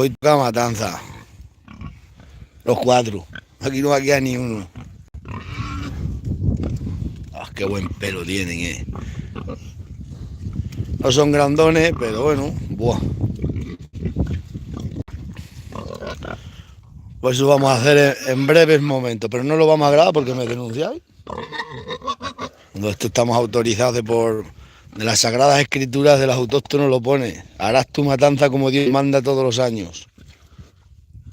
Hoy toca matanza. Los cuatro. Aquí no va a quedar ni uno. Ah, qué buen pelo tienen, No son grandones, pero bueno. Buah. Pues eso vamos a hacer en breves momentos. Pero no lo vamos a grabar porque me denunciáis. Esto estamos autorizados de las Sagradas Escrituras de los autóctonos, lo pone. Harás tu matanza como Dios manda todos los años.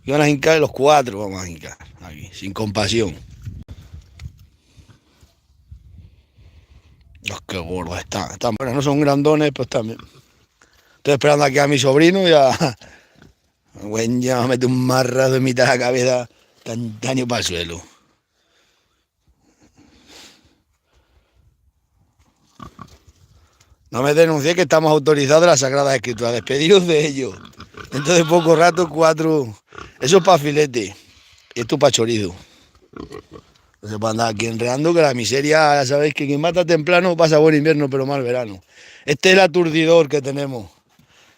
Y van a hincar los cuatro, vamos a hincar aquí, sin compasión. Los que gordos están buenos, no son grandones, pues también. Estoy esperando aquí a mi sobrino y a... Buen, ya me mete un marrazo en mitad de la cabeza, daño para el suelo. No me denuncié que estamos autorizados de las Sagradas Escrituras, despedidos de ellos. Dentro de poco rato, cuatro. Eso es para filete. Y esto para chorizo. No se puede andar aquí enredando, que la miseria, ya sabéis que quien mata temprano pasa buen invierno, pero mal verano. Este es el aturdidor que tenemos.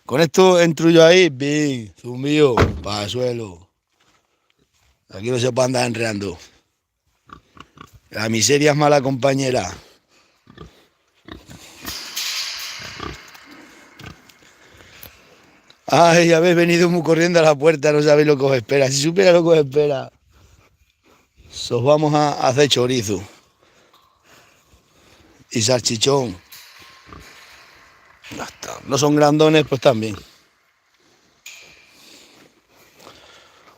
Con esto entro yo ahí, bing, zumbido, para el suelo. Aquí no se puede andar enredando. La miseria es mala compañera. Ay, habéis venido muy corriendo a la puerta, no sabéis lo que os espera. Si supiera lo que os espera, os vamos a hacer chorizo. Y salchichón. No son grandones, pues también.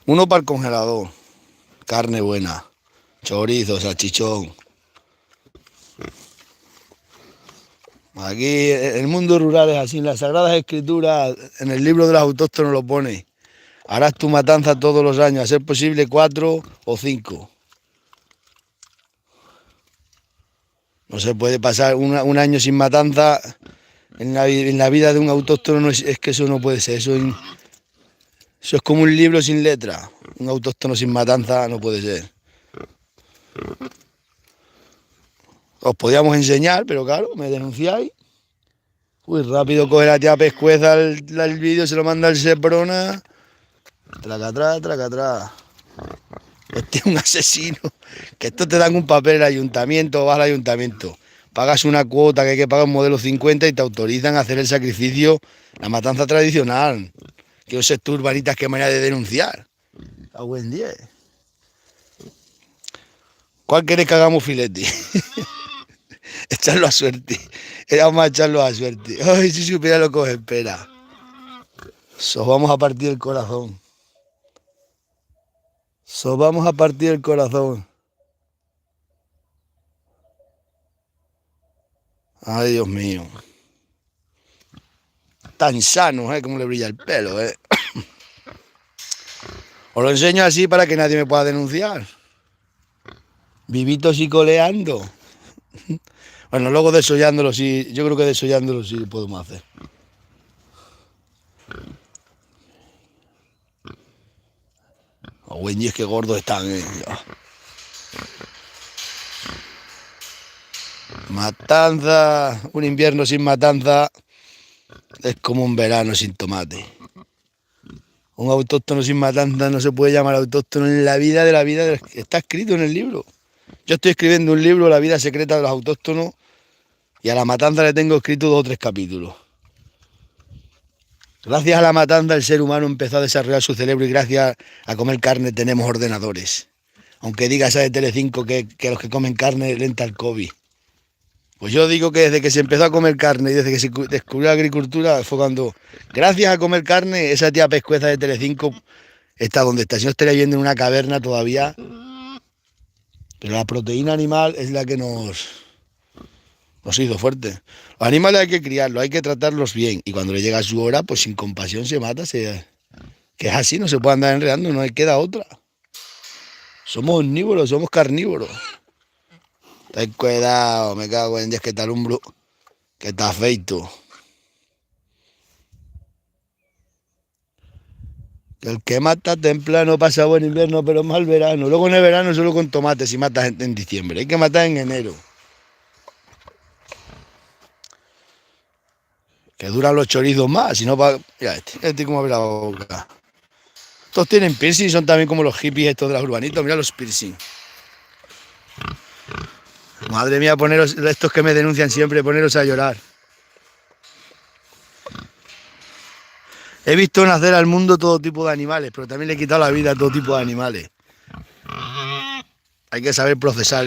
Uno para el congelador. Carne buena. Chorizo, salchichón. Aquí en el mundo rural es así. En las Sagradas Escrituras, en el libro de los autóctonos lo pone. Harás tu matanza todos los años, a ser posible 4 o 5. No se puede pasar un año sin matanza en la vida de un autóctono. No es que eso no puede ser. Eso es como un libro sin letra. Un autóctono sin matanza no puede ser. Os podíamos enseñar, pero claro, me denunciáis. Uy, rápido coge la tía Pescueza el vídeo, se lo manda al Seprona. Traca atrás. Este es un asesino. Que esto te dan un papel el ayuntamiento, vas al ayuntamiento. Pagas una cuota que hay que pagar un modelo 50 y te autorizan a hacer el sacrificio, la matanza tradicional. Que no sé tú, urbanitas, qué manera de denunciar. A buen día. ¿Cuál querés que hagamos filete? Echarlo a suerte. Vamos a echarlo a suerte. Ay, si supiera lo que os espera. Os vamos a partir el corazón. Os vamos a partir el corazón. Ay, Dios mío. Tan sano, ¿eh? Como le brilla el pelo, ¿eh? Os lo enseño así para que nadie me pueda denunciar. Vivito coleando. Bueno, luego desollándolo sí, yo creo que desollándolo sí podemos hacer. Oh, güey, es que gordos están, Matanza, un invierno sin matanza es como un verano sin tomate. Un autóctono sin matanza no se puede llamar autóctono en la vida de la vida. Está escrito en el libro. Yo estoy escribiendo un libro, La vida secreta de los autóctonos, y a la matanza le tengo escrito 2 o 3 capítulos. Gracias a la matanza el ser humano empezó a desarrollar su cerebro y gracias a comer carne tenemos ordenadores. Aunque diga esa de Telecinco que los que comen carne lenta el COVID. Pues yo digo que desde que se empezó a comer carne y desde que se descubrió la agricultura fue cuando, gracias a comer carne, esa tía Pescueza de Telecinco está donde está. Si no estaría viviendo en una caverna todavía. Pero la proteína animal es la que nos hizo fuertes. Los animales hay que criarlos, hay que tratarlos bien. Y cuando le llega su hora, pues sin compasión se mata. Que es así, no se puede andar enredando, no hay queda otra. Somos omnívoros, somos carnívoros. Ten cuidado, me cago en Dios, que te alumbro, que te afeito. El que mata temprano pasa buen invierno, pero mal verano. Luego en el verano solo con tomates y mata gente en diciembre. Hay que matar en enero. Que duran los chorizos más, si no va... Mira este como abre la boca. Todos tienen piercing, son también como los hippies estos de los urbanitos. Mira los piercing. Madre mía, poneros, estos que me denuncian siempre, poneros a llorar. He visto nacer al mundo todo tipo de animales, pero también le he quitado la vida a todo tipo de animales. Hay que saber procesar.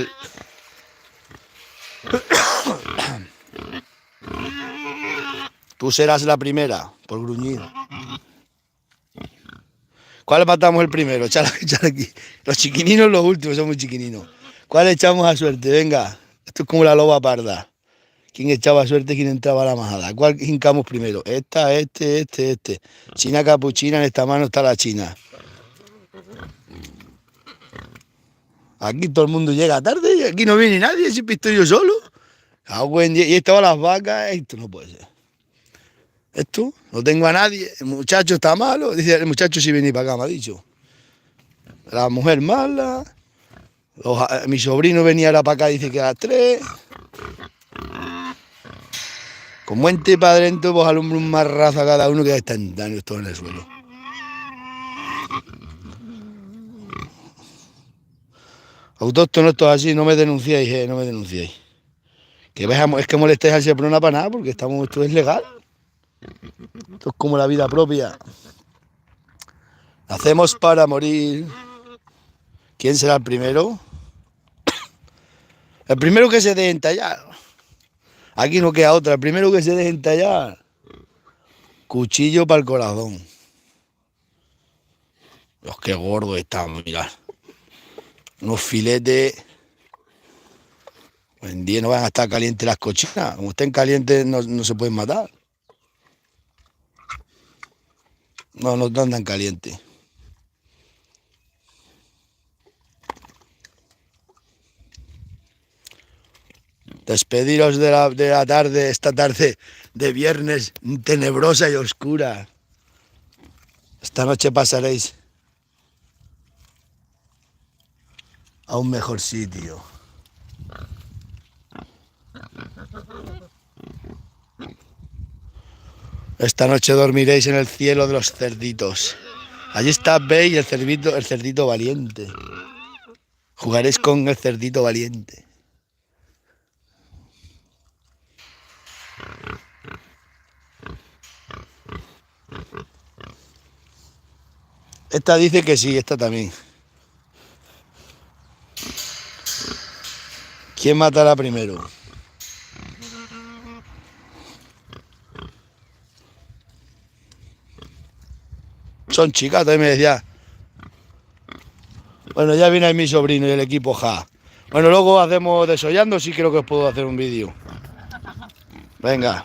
Tú serás la primera, por gruñir. ¿Cuál matamos el primero? Echar aquí. Los chiquininos los últimos, son muy chiquininos. ¿Cuál echamos a suerte? Venga, esto es como la loba parda. ¿Quién echaba suerte, quién entraba a la majada? ¿Cuál hincamos primero? Esta, este. China capuchina, en esta mano está la china. Aquí todo el mundo llega tarde y aquí no viene nadie, siempre estoy yo solo. Y estaban las vacas, esto no puede ser. Esto, no tengo a nadie, el muchacho está malo, dice el muchacho si viene para acá, me ha dicho. La mujer mala, mi sobrino venía ahora para acá, dice que a las 3. Como ente para adentro, pues alumbra un marrazo a cada uno que está instantáneo todo en el suelo. Autóctonos estos así, no me denunciéis, no me denunciéis. Que veamos, es que molestéis al Seprona para nada, porque esto es legal. Esto es como la vida propia. Nacemos para morir. ¿Quién será el primero? El primero que se deje entallar. Aquí no queda otra. El primero que se deje entallar. Cuchillo para el corazón. Los que gordos están, mirad. Unos filetes. Hoy en día no van a estar calientes las cochinas. Como estén calientes no se pueden matar. No andan calientes. Despediros de la tarde, esta tarde de viernes tenebrosa y oscura. Esta noche pasaréis a un mejor sitio. Esta noche dormiréis en el cielo de los cerditos. Allí está Bey, el cerdito valiente. Jugaréis con el cerdito valiente. Esta dice que sí, esta también. ¿Quién matará primero? Son chicas, también me decía. Bueno, ya viene ahí mi sobrino y el equipo ja. Bueno, luego hacemos desollando, sí creo que os puedo hacer un vídeo. Venga.